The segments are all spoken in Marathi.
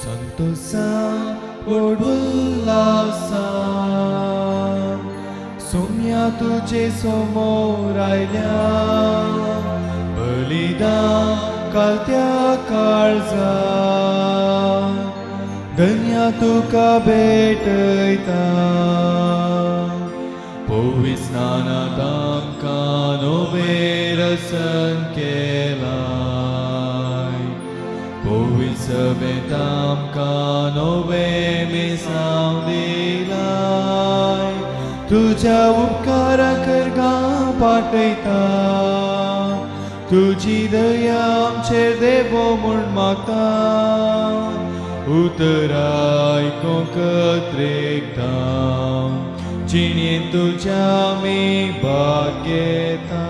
संतोषां उल्हासां सोम्या तुझे समोर आयल्या बलिदान कालत्या काळजा धन्या तुका भेटयता पवित्र स्नानांत आमकां नवें रसन केलाय पवित्र सभेंत आमकां नवें मेसांव दिलाय तुज्या उपकारा करगांव पाटयता तुजी दया आमचेर देवो म्हूण मागता उतराय कोंकत्रेकता जिणेंत तुज्या आमी भाग घेता.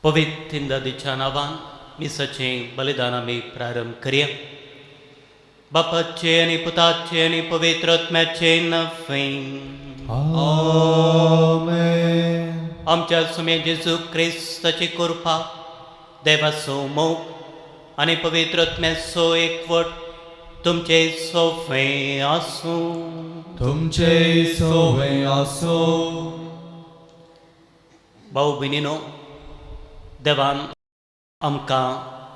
पवित्र दादीच्या नांवान मिसाचें बलिदान आमी प्रारंभ करया. बापाचे आनी पुताचे आनी पवित्र आत्म्याचे नफें. आमेन. आमच्या सुमे जेजू क्रिस्ताची कृपा देवाचो मोग आनी पवित्र आत्म्याचो एकवट तुमचे सोफे आसूं. तुमचे सोवे आसो. भाऊ भयणीनो, देवान आमकां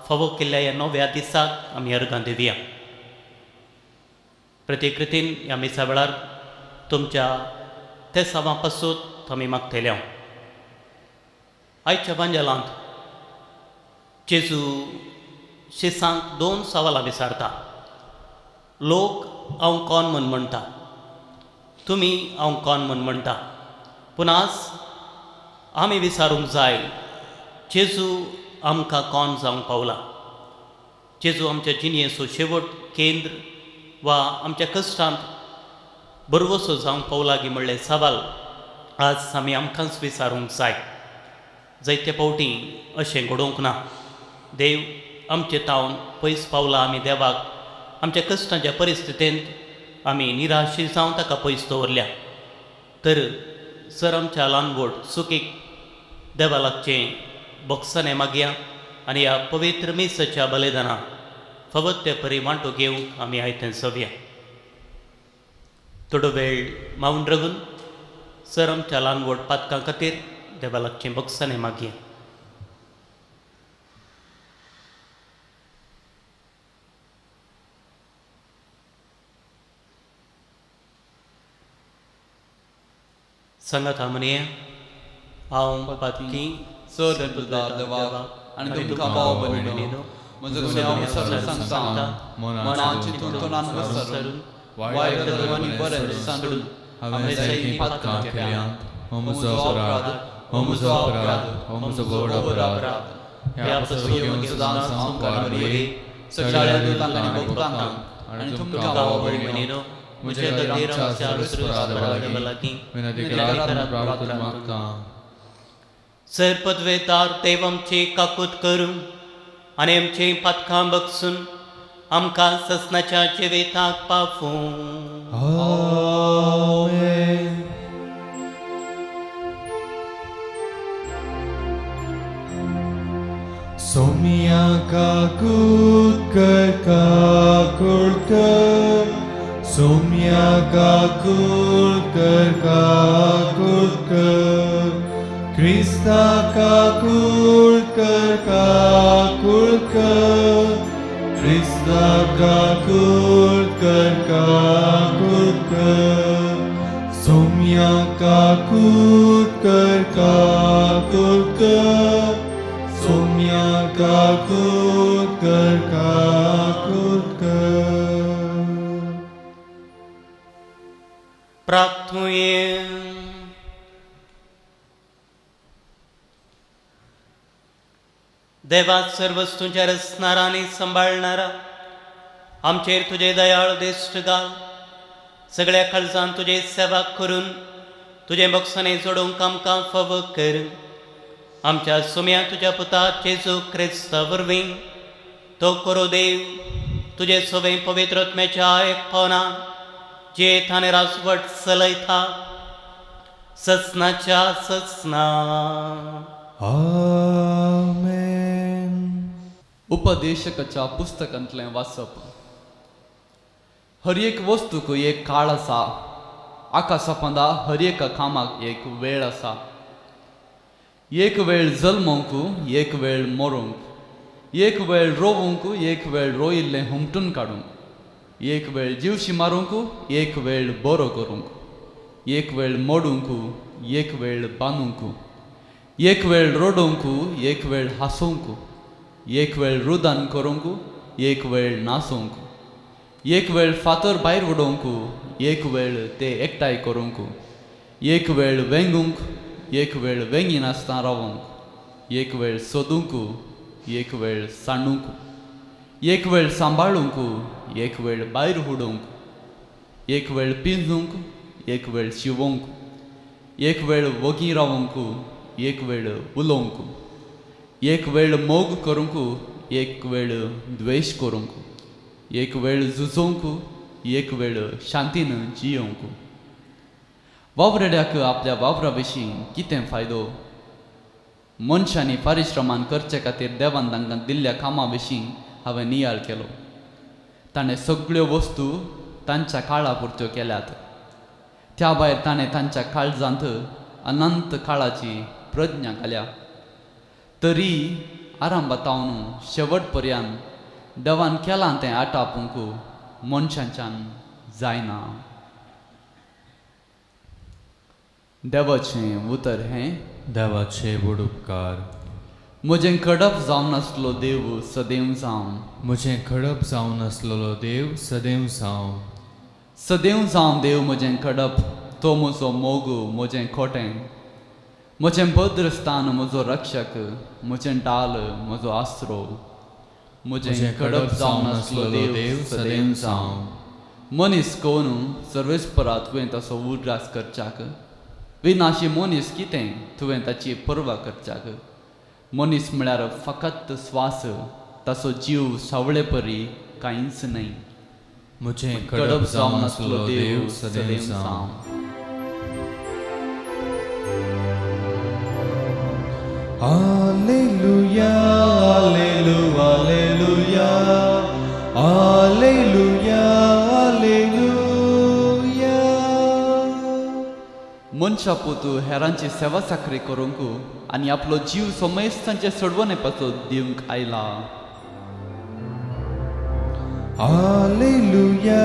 फावो केल्ल्या ह्या नव्या दिसाक आमी अर्गां दिवया. प्रत्येक रितीन ह्या मिसा वेळार तुमच्या ते सावां पासून आमी मागतले. आयच्या बांजलांत जेजू शिसांक 2 सवालां विचारता. लोक हांव कोण म्हूण म्हणटा, तुमी हांव कोण म्हूण म्हणटा. पूण आज आमी विचारूंक जाय, जेजू आमकां कोण जावंक पावला. जेजू आमच्या जिणेचो शेवट केंद्र वा आमच्या कश्टांत बरवसो जावंक पावला गी म्हणलें सवाल आज आमी आमकांच विचारूंक जाय. जायते फावटी अशें घडोवंक ना. देव आमचे तावन पयस पावला. आमी देवाक आमच्या कश्टांच्या परिस्थितींत आमी निराशील जावन ताका पयस दवरल्या. तर सर आमच्या ल्हानवड चुकीक देवा लागचें बोगसाणें मागया आनी ह्या पवित्र मिसाच्या बलिदानाक फवत ते परी वांटो घेवंक आमी आयतें सवया. थोडो वेळ मावून रावून सर आमच्या ल्हानवड पातकां खातीर देवा लागचें बोगसाणें मागया. सांगात म्हणया, हांव पातकी चड तुदार देवाक आनी तुमकां भाव भयणीनो, म्हजो गुन्यांव विसरून सांगता, मनान चिंतून तोंडान विसरून वायट आनी बरें सांडून हांवें जायतीं पातकां केल्यांत. हो म्हजो अपराध, हो म्हजो अपराध, हो म्हजो व्हड अपराध. ह्या पासून येवन सदांच हांव काडली सगळ्या दुतांक आनी भक्तांक आनी तुमकां भाव भयणीनो, म्हजे खातीर आमच्या अपराधांची विनंती करात. सर पदवेदार देव आमची काकूत करून आनी आमची पातकां बगसून आमकां ससनाच्या जिविताक पावूं. आमेन. सोम्या काकूत कर काकूत कर सोम्या काकूत कर काकूत कर क्रिस्ता काकूत कर काकूत कर क्रिस्ता काकूत कर काकूत कर सोम्या काकूत कर काकूत कर सोम्या काकूत कर काकूत कर. प्रार्थुये. देवा सर्व वस्तूंच्या रचणारा आनी सांबाळणारा, आमचेर तुजे दयाळ दिश्ट घाल. सगळ्या काळजान तुजे सेवा करून तुजे मोक्षाने जोडूंक आमकां फाव कर. आमच्या सुम्या तुज्या पुता जेजू क्रिस्ता वरवीं तो करो देव तुजे सोबे पवित्र आत्म्याच्या एकपणान जे थाने राजवट चलयता ससनाच्या ससना. आमेन. उपदेशकाच्या पुस्तकांतलें वाचप. हर एक वस्तूक एक काळ आसा. आकाशपांदा हर एका कामाक एक वेळ आसा. एक वेळ जल्मोंक, एक वेळ मरूंक, एक वेळ रोवूंक, एक वेळ रोयिल्लें हुमटून काडूंक, एक वेळ जीवशी मारूंक, एक वेळ बरो करूंक, एक वेळ मोडूंक, एक वेळ बांदूंक, एक वेळ रडोवंक, एक वेळ हांसोवंक, एक वेळ रुदान करूंक, एक वेळ नाचोवंक, एक वेळ फातर भायर उडोवंक, एक वेळ ते एकठांय करूंक, एक वेळ वेंगूंक, एक वेळ वेंगी नासतना रावूंक, एक वेळ सोदूंक, एक वेळ सांडूंक, एक वेळ सांबाळूंक, एक वेळ भायर उडोवंक, एक वेळ पिंजूंक, एक वेळ शिवोवंक, एक वेळ वोगी रावूंक, एक वेळ उलोवंक, एक वेळ मोग करूंक, एक वेळ द्वेश करूंक, एक वेळ झुजोवंक, एक वेळ शांतीन जियोवंक. वावरड्याक आपल्या वावरा विशीं कितें फायदो? मनशांनी परिश्रमान करचे खातीर देवान तांकां दिल्ल्या कामा विशीं हांवें नियाळ केलो. ताणें सगळ्यो वस्तू तांच्या काळा पुरत्यो केल्यात. त्या भायर ताणें तांच्या काळजांत अनंत काळाची प्रज्ञा घाल्या. तरी आरंभातावन शेवट पर्यंत देवान केलां तें आटापूंक मनशांच्यान जायना. देवाचें उतर हें, देवाचे बूड उपकार. म्हजें कडप जावन नासलो देव सदैव जावं. म्हजें खडप जावन आसलेलो देव सदैव जावं. सदैव जावं देव म्हजें कडप. तो म्हजो मोग, म्हजें खोटें, म्हजें भद्रस्थान, म्हजो रक्षक, म्हजें डाल, म्हजो आसरो. म्हजें कडप जावन नासलो देव सदैव जावं. मनीस कोण सर्वेस्परा तुवें तसो उड्रास करच्याक? विनाशी मनीस कितें तुवें ताची पर्वा करच्याक? मनीस म्हळ्यार फकत स्वास, ताचो जीव सावळे परी कांयच न्हय. म्हजें कडप जावन आसलेलो देव सदैव जावं. Alleluia, Alleluia, Alleluia, Alleluia, Alleluia. मनशा पोतू हेरांची सेवा साखरी करूंक आनी आपलो जीव सोमेस्तांचे सडवणेपाचो दिवंक आयला. Alleluia,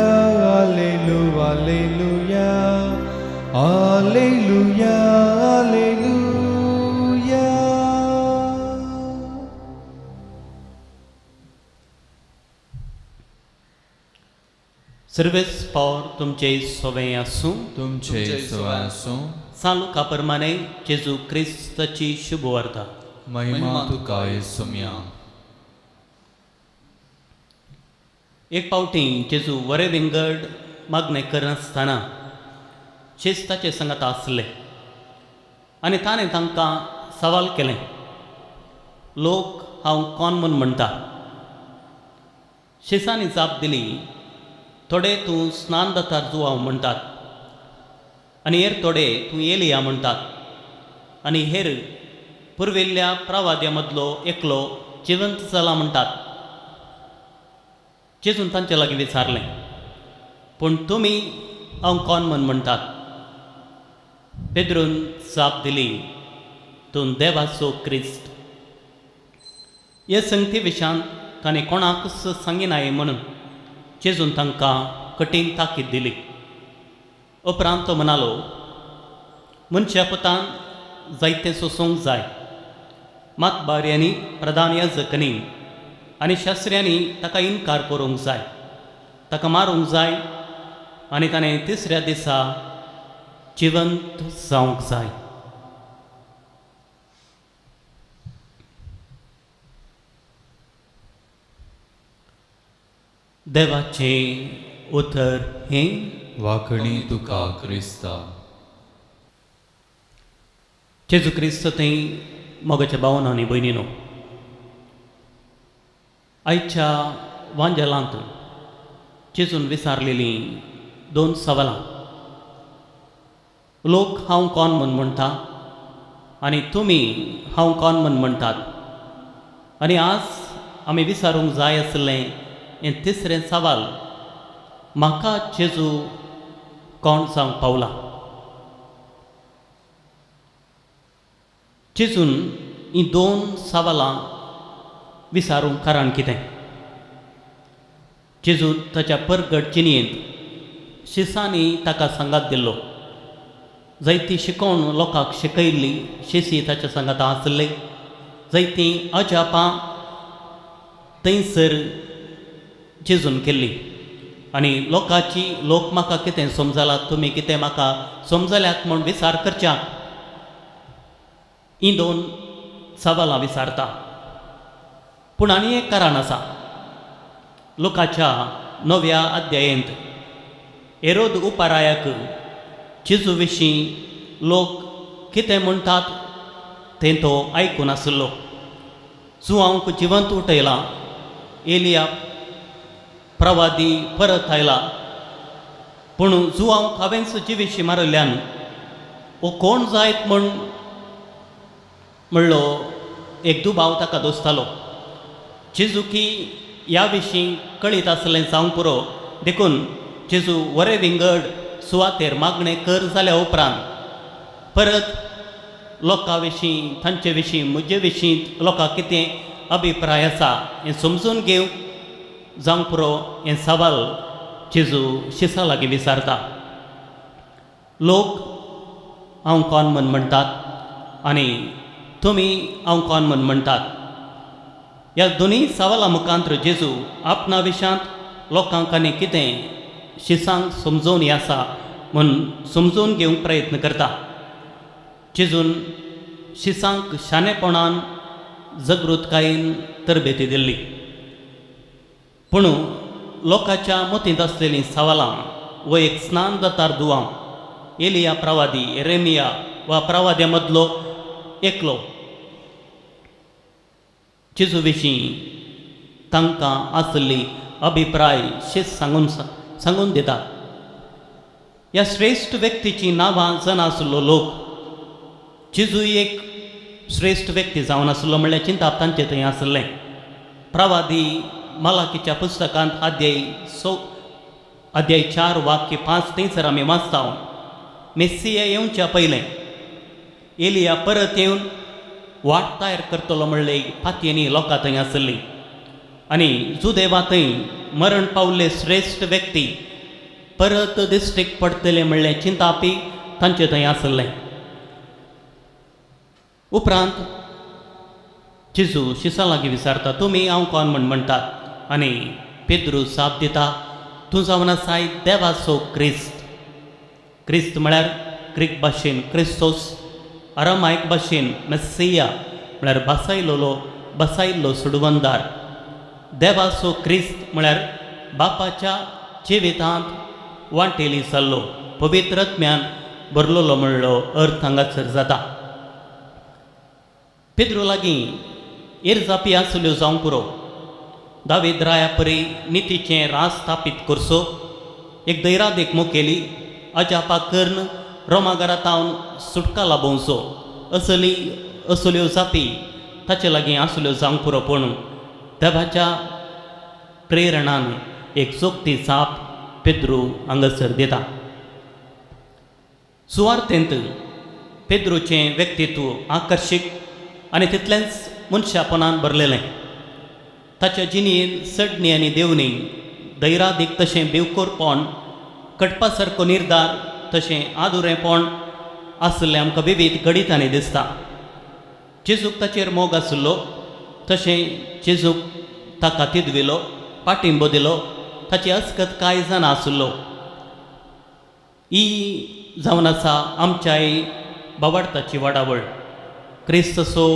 Alleluia, Alleluia, Alleluia, Alleluia. सर्वेस पावर तुमचे सोवें आसूं. तुमचे सवाय आसूं. चालू काप्रमाणे जेजू क्रिस्ताची शुभ वार्ता. महिमा तुका येसुम्या. एक पावटी जेजू वरे विंगड मागणें करनासतना शेस्ताचे संगत आसले आनी ताणें तांकां सवाल केलें, लोक हांव कोण म्हूण म्हणटा? शेसांनी जाप दिली, थोडे तूं स्नानदातार जुवांव म्हणटात, आनी हेर थोडे तूं एलिया म्हणटात, आनी हेर पुर्विल्ल्या प्रवाद्या मदलो एकलो जिवंत जाला म्हणटात. जेजून तांचे लागीं विचारलें, पूण तुमी हांव कोण म्हूण म्हणटात? पेद्रून जाप दिली, तूं देवाचो क्रिस्त. हे संगती विशांत ताणें कोणाकच सांगिनाये म्हणून जेजून तांकां कठीण ताकीद दिली. उपरांत तो म्हणालो, मनशा पुतान जायतें सोंसूंक जाय, मात बार्यांनी, प्रधान याजकांनी आनी शास्त्र्यांनी ताका इन्कार करूंक जाय, ताका मारूंक जाय आनी ताणें तिसऱ्या दिसा जिवंत जावंक जाय. देवाचें उतर हें. वाखणी तुका क्रिस्ता. जेजू क्रिस्त थंय मोगाच्या भावांनो आनी भयणीनो, आयच्या वांजेलांत जेजून विचारलेलीं 2 सवालां. लोक हांव कोण म्हूण म्हणटा आनी तुमी हांव कोण म्हूण म्हणटात? आनी आज आमी विचारूंक जाय आसलें हें तिसरें सवाल, म्हाका जेजू कोण जावंक पावला. जेजून हीं दोन सवालां विचारूंक कारण कितें? जेजू ताच्या परगट जिणेंत शिसांनी ताका सांगात दिल्लो. जायतीं शिकोवन लोकांक शिकयल्लीं शिशी ताच्या सांगात आसले. जायतीं अजापां थंयसर जेजून केल्ली आनी लोक म्हाका कितें समजलां, तुमी कितें म्हाका समजल्यात म्हूण विचार करच्या. हीं दोन सवालां विचारता. पूण आनी एक कारण आसा. लुकाच्या 9व्या अध्यायांत हेरोद उपारायाक जेजू विशीं लोक कितें म्हणटात तें तो आयकून आसलो. जुआंक जिवंत उठयला, एलिया प्रवादी परत आयला, पूण जुआंक हांवेंच जिवीशी मारल्यान हो कोण जायत म्हूण म्हणलो एक दुबाव ताका दोसतालो. जेजू की ह्या विशीं कळीत आसलें जावंक पुरो देखून जेजू वरे विंगड सुवातेर मागणें कर जाल्या उपरांत परत लोकां विशीं, तांचे विशीं, म्हजे विशीं लोकांक कितें अभिप्राय आसा हें समजून घेवंक जावंक पुरो हें सवाल जेजू शिसा लागीं विचारता. लोक हांव कोण म्हूण म्हणटात आनी तुमी हांव कोण म्हूण म्हणटात. ह्या दोनी सवालां मुखांतर जेजू आपणा विशांत लोकांक आनी कितें शिसांक समजोवन हें आसा म्हूण समजून घेवंक प्रयत्न करता. जेजून शिसांक शाणेपणान जागृतकायेन तरबेती दिल्ली. पूण लोकांच्या मतींत आसलेलीं सवालां वो एक स्नान जातार दुआं एलिया प्रवादी, एरेमिया वा प्रवाद्या मदलो एकलो जेजू विशीं तांकां आसली अभिप्राय शीस सांगून दितात. ह्या श्रेश्ठ व्यक्तीचीं नांवां जानासलो लोक जेजू एक श्रेश्ठ व्यक्ती जावन आसलो म्हणल्यार चिंताप तांचे थंय आसलें. प्रवादी मालाकीच्या पुस्तकांत अध्याय 4 वाक्य 5 थंयसर आमी वाचता, मेस्सिया येवच्या पयलें एलिया परत येवन वाट तयार करतलो म्हणले फातयेनी लोकां थंय आसलीं. आनी जुदेवा थंय मरण पावल्ले श्रेश्ठ व्यक्ती परत दिश्टीक पडटले म्हणलें चिंतापी तांचे थंय आसलें. उपरांत जेजू शिसा लागीं विचारता, तुमी हांव कोण म्हूण म्हणटात? आनी पेद्रू साप दिता, तूं जावन आसाय देवाचो क्रिस्त. क्रिस्त म्हळ्यार ग्रीक भाशेन क्रिस्तोस, अरामायक भाशेन मेस्सिया म्हळ्यार बसायल्लो सुडवंदार. देवाचो क्रिस्त म्हळ्यार बापाच्या जिवितांत वांटेली जाल्लो, पवित्र आत्म्यान भरलोलो म्हणलो अर्थ हांगासर जाता. पेद्रू लागीं इरजापी आसल्यो जावंक पुरो, दावीद राया परी नितीचें राज स्थापीत करचो, एक दैरादेक मुखेली अजापा कर्ण रोमाघरातावन सुटका लाभोवचो असल्यो जापी ताचे लागीं आसल्यो जावंक पुरो. पूण देवाच्या प्रेरणान एक चोखती जाप पेद्रू हांगासर दिता. सुवार्थेंत पेद्रूचें व्यक्तित्व आकर्शीक आनी तितलेंच मनशापणान भरलेलें. ताच्या जिणेंत सडणी आनी देवणी, दैरादीक तशें बेवकोरपण, कटपा सारको निर्धार, तशें आदुरेपण आसलें आमकां विविध गणितांनी दिसता. जेजूक ताचेर मोग आसलो, तशें जेजूक ताका तिदविलो, पाठिंबो दिलो, ताची अस्कत कांय जाणा आसलो. ही जावन आसा आमच्याय बावडताची वाडावळ. क्रिस्तसो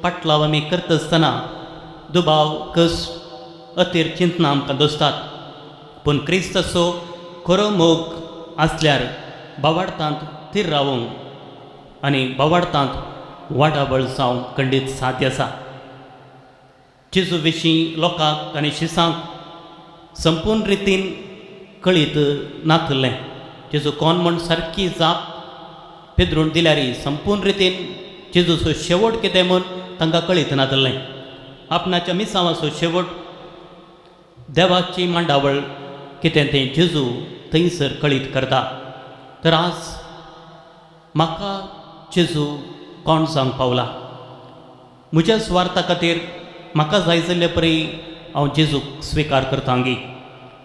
पाटलाव आमी करता आसतना दुबाव, कश्ट, अतीर चिंतना आमकां दोसतात. पूण क्रिस्तसो खरो मोग आसल्यार बावडतांत थीर रावूंक आनी बावडतांत वाडावळ जावंक खंडीत साध्य आसा. जेजू विशीं लोकांक आनी शिसांक संपूर्ण रितीन कळीत नासलें. जेजू कोण म्हूण सारकी जाप पेद्रून दिल्यार संपूर्ण रितीन जेजूचो शेवट कितें म्हूण तांकां कळीत नासलें. आपणाच्या मिसांवाचो शेवट देवाची मांडावळ कितें तें जेजू थंयसर कळीत करता. तर आज म्हाका जेजू कोण जावंक पावला. म्हज्या स्वार्था खातीर म्हाका जाय जाल्ले परी हांव जेजूक स्विकार करतांगी.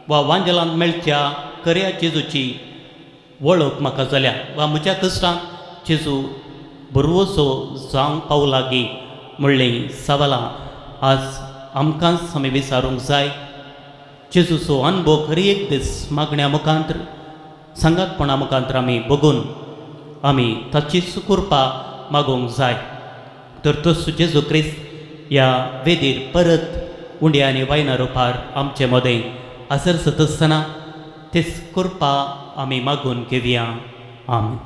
वा वांजेलांत मेळच्या खऱ्या जेजूची वळख म्हाका जाल्या. वा म्हज्या कश्टांत जेजू बरोवसो जावंक पावला गी म्हणलीं सवालां आज आमकांच आमी विचारूंक जाय. जेजूचो अनुभव खरी एक दीस मागण्या मुखांतर सांगातपणा मुखांतर आमी बघून आमी ताची सुकुरपा मागूंक जाय. तर तसो जेजू क्रिस्त ह्या वेदीर परत उंड्या आनी वायना रुपार आमचे मदें हजर जात आसतना ते सुकुरपा आमी मागून घेवया. आमीन.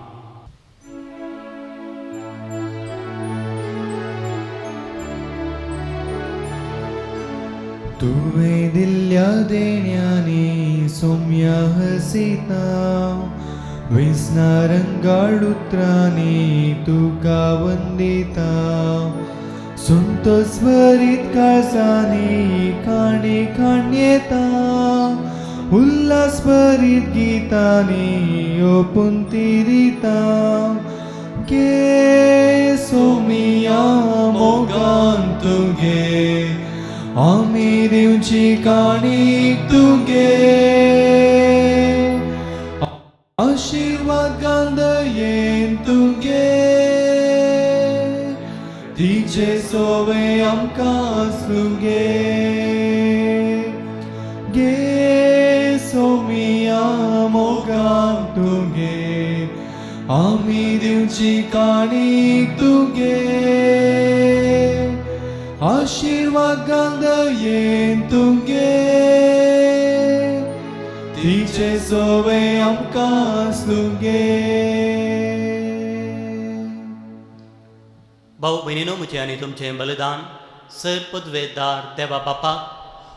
तुवें दिल्ल्या देण्यानी सौम्य हसिता वेसना रंगाळ उतरांनी तुका वंदिता. संतोष भरीत काळजांनी काणी काण्येता उल्हास भरीत गितांनी ओपून तिरिता. गे सोमिया मोगान तुगे आमी दिवची काणीक तुगे. आशीर्वाद गांदयेन तुगे तिचे सोवे आमकां तुगे. गे सोमिया मोगान तुगे आमी दिवची काणीक तुगे. आशीर्वाद गांदयेन तुगे तिचे सोवे आमकां तुगे. भाऊ भयणीनो म्हजें आनी तुमचें बलिदान सर पदवेदार देवा बापाक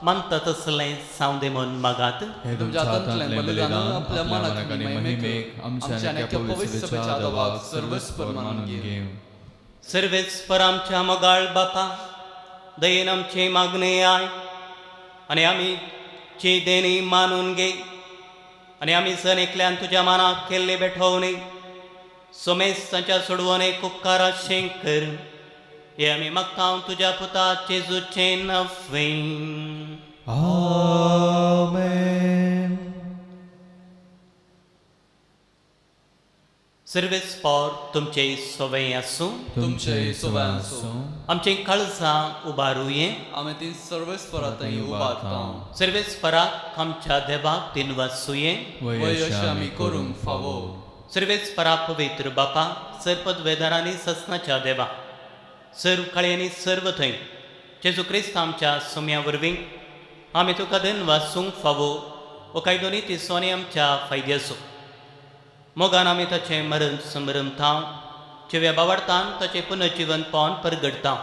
मानता तसलें सावंदे मन मागात. हे तुमच्या हातांतलें बलिदान आपल्या मनाक आनी महिमेक आमच्या आनी एका पवित्र देवाक सर्वस्पर मानून घेव. सर्वेस्पर आमच्या मोगाळ बापा दयेन आमचे मागणे आय आनी आमी ची देणी मानून घे आनी आमी सण एकल्यान तुज्या मानाक केल्ले बेठोवणी सोमेस्ताच्या सोडवून एक उपकाराचें कर. हे आमी मागता तुज्या पुता जेजूचें नवें. आमेन. सर्वेस्पर तुमचे सोवें आसूं. तुमचे सोवान आसूं. आमचें काळजां उबारुये. आमी ती सर्वेस्परा थंय उबारता. सर्वेस्पराक आमच्या देवाक दिनवासुये. वयश आमी करूंक फावो. सर्वेस्परा पवित्र बापा सरपद वेदारांनी ससनाच्या देवा सर्व काळी आनी सर्व थंय जेजू क्रिस्त आमच्या सुम्या वरवीं आमी तुका दिनवासूंक फावो ओ काय दोनी तिसवांनी आमच्या फायद्याचो. मोगान आमी ताचें मरण समरमता जिव्या बावडतान ताचें पुनर्जीवन पावन परगडता.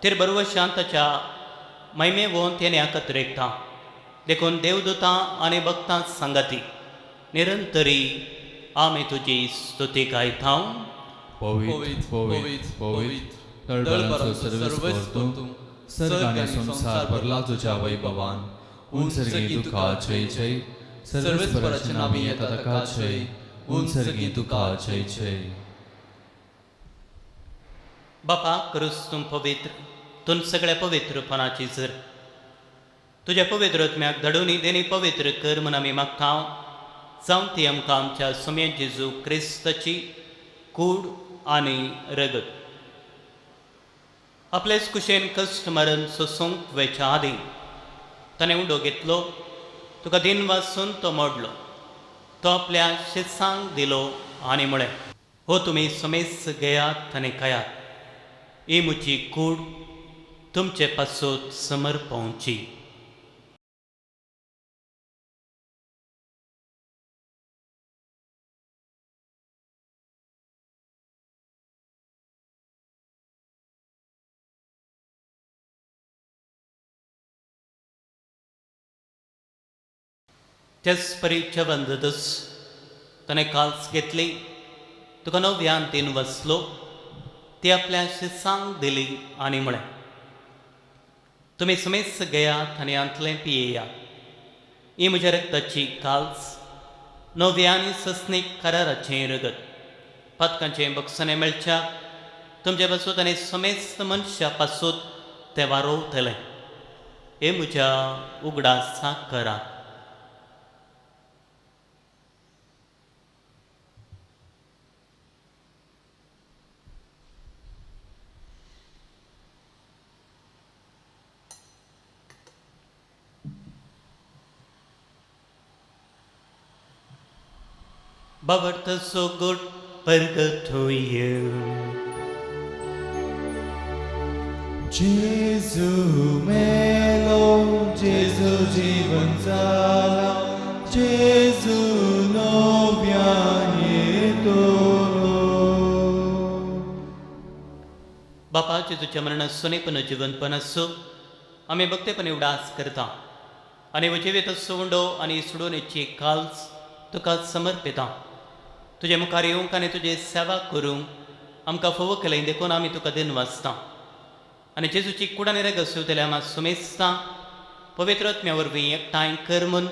तेर बरोवशान ताच्या महिमे वोवन तेन्या कत्रेकता. देखून देवदूतां आनी भक्तां सांगाती निरंतरी आमी तुजी स्तुती गायता. पवित्र पवित्र पवित्र तळबराचो सर्वेस्पर तूं सर्ग आनी संसार भरला तुज्या वैभवान. उंचरगी तुका जय जय. सर्वेस्पराचें नामी येता ताका जय. उंचरगी तुका जय जय. बापा करूस तूं पवित्र तूं सगळ्या पवित्रपणाची जर तुज्या पवित्र आत्म्याक धाडून देणी पवित्र कर म्हूण आमी मागता. जावं ती आमकां आमच्या सुम्या जेजू क्रिस्ताची कूड आनी रगत आपलेच कुशेन कश्ट मरण सोसूंक वेच्या आदीं ताणें उडो घेतलो. तुका दिन वाचून तो मोडलो. तो आपल्या शिसांक दिलो आनी म्हळें हो तुमी समेस घेयात आनी खायात. ही म्हजी कूड तुमचे पासत समर्पवची. तेच परीच्या बंदतच ताणें काल्स घेतली. तुका नव्यान तीन वसलो ती आपल्या शिसांक दिली आनी म्हळें तुम्ही समेस घेयात आनी अंतलें पियेयात. ही म्हज्या रक्ताची काल्स नव्या आनी सस्नीक कराराचें रगत. पथकांचें बक्षणें मेळच्या तुमचे पासून आनी समेस्त मनशा पासून तें वारोवतलें. हे म्हज्या उगडासाक करात. Bavarta so good purgatorio. जेजू मेलो, जेजू जीवन जाला, जेजू नव्यान येतो. बापा जेजूच्या मरणात सोनेपण जिवंतपण असो आम्ही भक्तेपणे उडास करता आणि वजिवेत सोंडो आणि सुडोनेची काल्स तुका समर्पिता. तुझे मुखार येवंक आनी तुझे सेवा करूंक आमकां फोव केलें देखून आमी तुका दिन वाचता आनी जेजूची कुडान रगत सुवतले आम्हा सुमेस्ता पवित्र आत्म्या वरवीं एकठांय कर म्हूण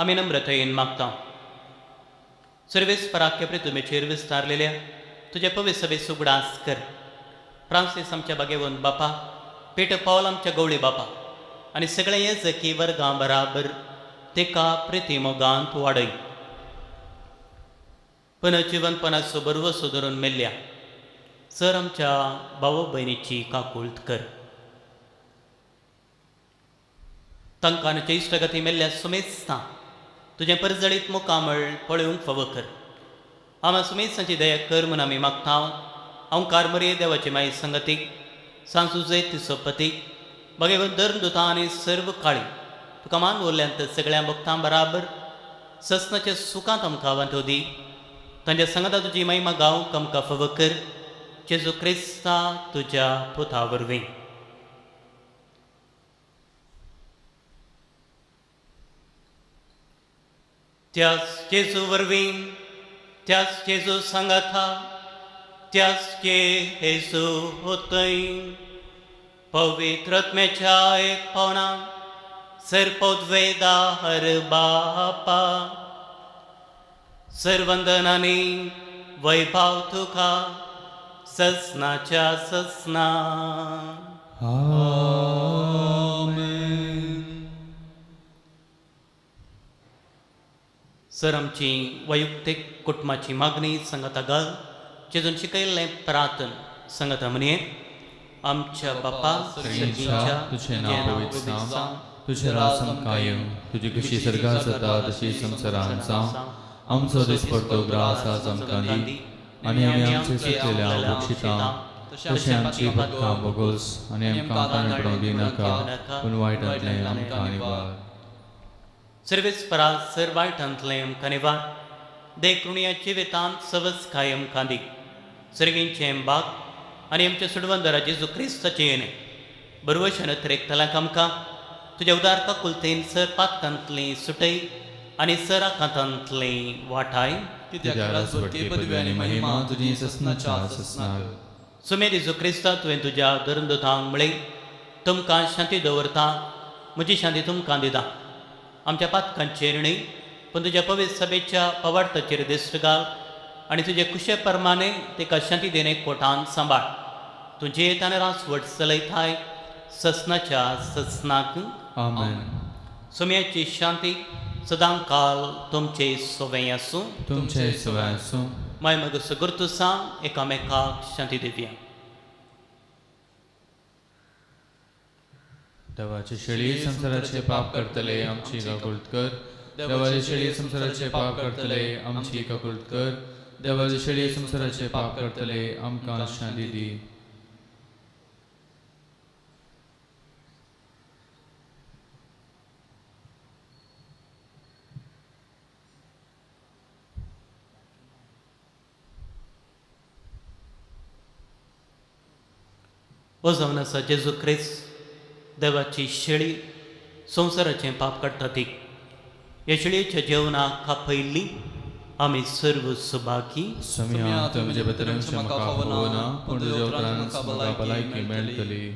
आमी नम्रतायेन मागता. सर्वेस पराख्य प्रतिमेचेर विस्तारलेल्या तुझे पवित्र सभेस उगडास कर. फ्रांसीस आमच्या बागेवन बापा, पेट पावल आमच्या गवळी बापा आनी सगळे येजकी वर्गां बराबर तेका प्रितीमोगांत वाडय. पण जिवंतपणाचो बरवो धरून मेल्ल्या सर आमच्या भाव भयणीची काकुळट कर. तांकां आनी इश्टगती मेल्ल्या सुमेस्तां तुजें परजळीत मुखामळ पळोवंक फाव कर. आम्हा सुमेसांची दया कर म्हूण आमी मागता. हांव कारमरे देवाची माई संगतीक सांसुजे तिसो पतीक भगवंत धर्मदुतां आनी सर्व काळी तुका मान उरल्यांत सगळ्या भक्तां बराबर ससनाच्या सुखांत आमकां वांटो दी. तांच्या संगता तुजी महिमा गावंक आमकां फाव कर. जेजू क्रिस्ता तुज्या पुता वरवीं. त्याच जेजू वरवीं, त्याच जेजू सांगाता, त्याच जेजू होतय पवित्र आत्म्याच्या एक पावना सर्पोद्वेदार बापा सर्वंदनानी वैभव तुका ससनाच्या ससना. सर आमची वैयक्तीक कुटुंबाची मागणी संगता घाल. जेजून शिकयल्लें प्रार्थन संगता म्हणये. आमच्या बापा सगळ्यांच्या तुझे नाव पवित्र जावं, तुझे राज कायम, तुझी कशी सर्गार जाता तशी संवसारांत जावं. आमचो दिसपडटो ग्रास आज आमकां दी आनी आमी आमचे चुकलेल्या बक्षिता तशें आमची भटकां बोगोस आनी आमकां ताणपणां दिनाका पूण वायटांतलें आमकां निवार. सर्वेस परा सर वायटांतलें आमकां निवार. देखृणिया जिवितांत सवस काय आमकां दी. सर्गींचें बाग आनी आमच्या सुडवंदरा जेजू क्रिस्ताचे येणे बरवशान तरेकतलाक आमकां तुज्या उदार काकुलतेन सर पातकांतली सुटय आनी सरा कांतांतली वाटाय. कित्याक राजवटी पदवी आनी महिमा तुजी ससनाच्या ससनार. सुमे जेजू क्रिस्ता तुवें तुज्या धर्मदुतांक म्हळें तुमकां शांती दवरता, म्हजी शांती तुमकां दिता. आमच्या पातकांचेर न्ही पूण तुज्या पवित्र सभेच्या पवाडताचेर दिश्ट घाल आनी तुजे कुशे प्रमाणे तेका शांती देणे कोटान सांबाळ. तुजे येताना रासवट चलयताय ससनाच्या ससनाक. आमेन. सुम्याची शांती सदां काल तुमचे सोबें आसूं. तुमचे सवय आसूं. माय मग सुगुर्तुसां एकामेकाक शांती दिवया. देवाची शेळी संसाराचे पाप करतले आमची काकुळट कर. देवाची शेळी संसाराचे पाप करतले आमची काकुळट कर. देवाची शेळी संसाराचे पाप करतले आमकां शांती दी. हो जावन आसा जेजू क्रिस्त देवाची शेळी संवसाराचें पाप काडटा ती. ह्या शेळयेच्या जेवणाक खापयल्ली आमी सर्व सुभागी. सम्या तुमचे भितरंश म्हाका फावना पूण तुज्या उतरांत म्हाका भलायकी मेळटली.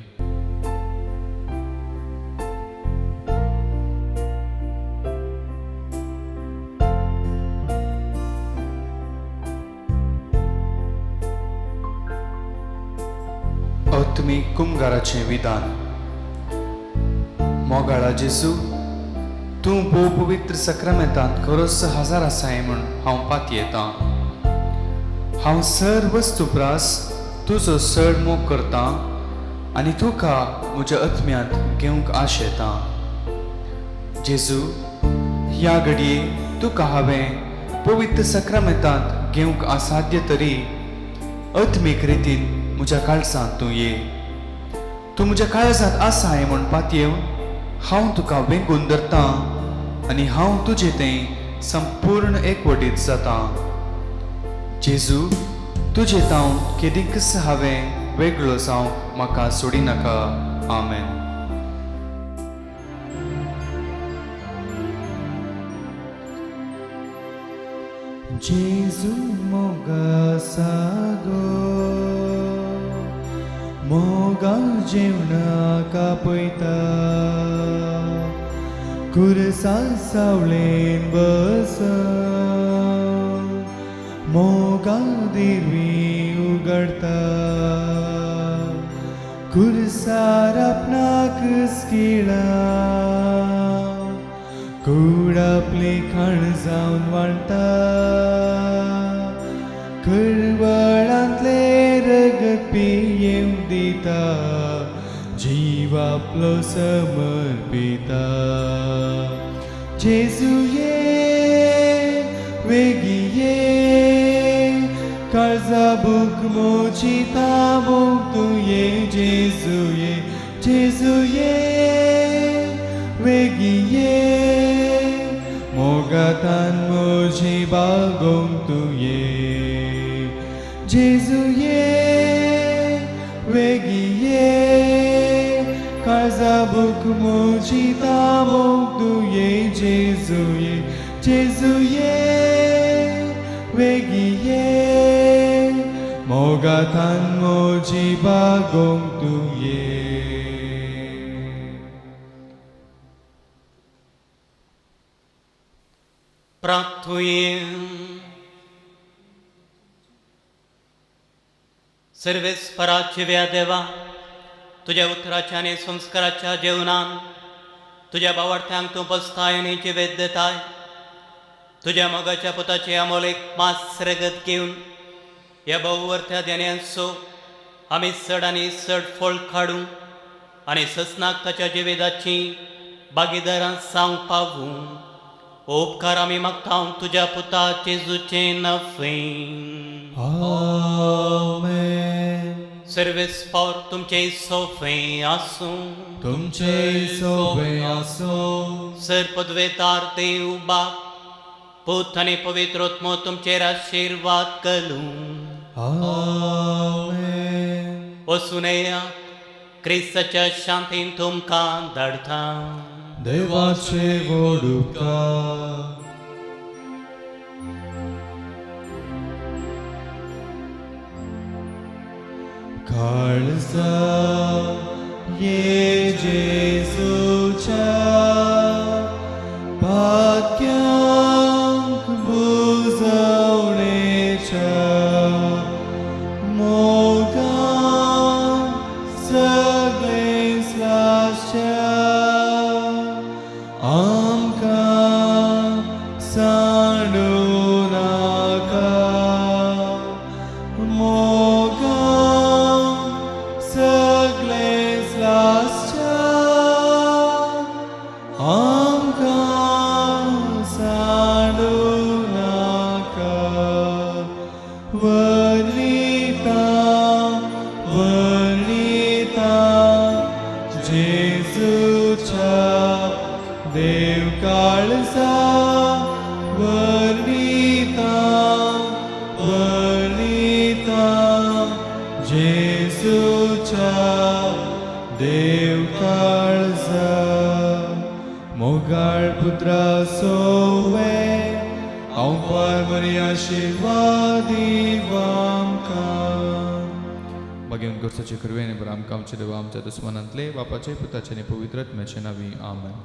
तुमी कुमगाराचें विधान. मोगाळा जेजू, तूं भोव पवित्र सक्रामेंतांत खरोच हजर आसाय म्हूण हांव पाती येतां. हांव सर वस्तुप्रास तुजो चड मोग करतां आनी तुका म्हज्या आत्म्यांत घेवंक आश येतां. जेजू, ह्या घडये तुका हांवें पवित्र सक्रामेंतांत घेवंक असाध्य तरी आत्मीक रितीन म्हज्या काळजांत तूं ये. तूं म्हज्या काळजांत आसाय म्हूण पाती येवन हांव तुका वेंगून धरतां आनी हांव तुजें तें संपूर्ण एकवटीत जातां. जेजू, तुजें तावन केदींच हांवें वेगळो जावंक म्हाका सोडिनाका. आमेन. जेजू मोगा सागो, मोगा जेवणाका पयता, कुरसा सावळेन बस, मोगा दिरवी उगडता, कुरसार आपणाक स्किळा, कूड आपली खाण जावन वाळटा, कळवळांतले रगत पियेवंक दिता, जीव आपलो समर्पिता. जेजू ये, वेगी ये, काळजा बूक मोची ताबूक तूं ये. जेजू ये, जेजू ये, वेगी ये, मोगातान मोजी बागोंक तूं ये. जेजू ये, वेगी ये, काळजा बूक मोजी ताबूक तूं ये. जेजू ये, जेजू ये, वेगी ये, मोगातान मोजी बागोंक तूं ये. प्रार्थूये. सर्वेस्पराचे देवा, तुझ्या उतराच्या आणि संस्काराच्या जेवणान तुझ्या बावडत्यांक तूं बसतायनीची वेद्यताय, तुझ्या मोगाच्या पुताचे अमोलेक मास रगत घेवन ह्या बहुवर्त्या देण्यांचो आमी चड आनी चड फळ काडूं आनी ससनाक ताच्या जिविताची भागीदारां जावंक पावूं. उपकार आमी मागता तुझ्या पुता जेजूचे नफेन. आमेन. सर्वेस्पर तुमचे सोफे आसूं, तुमचे सोबे आसूं. सर पदवेतार देव बाप, पूत आनी पवित्रोत्मो तुमचेर आशिर्वाद करूं. आमेन. वसुनेया क्रिस्ताच्या शांतीन तुमकां धाडटा. देवाचे व्हड उपकार. काळजा ये जेजूच्या, भाग्यांक बुजवणेच्या, मोगान सगळे स्लासच्या, आमकां सांडू नाका. मोगान सगळे स्लासच्या, आमकां सांडू नाका. वर्णिता वर्णिता जेजूच्या देव काळजा, वर्णिता वर्णिता जेजूच्या देव काळजा. मोगाळ पुत्रा सोवे हांव पारमरी आशिर्वादी आमकां. मागीर गोरसाचे करवेने बरं आमकां आमचे देवा आमच्या दुस्मनांतले बापाचे पुताचे आनी पवित्र आत्म्याचे नांवी. आमेन.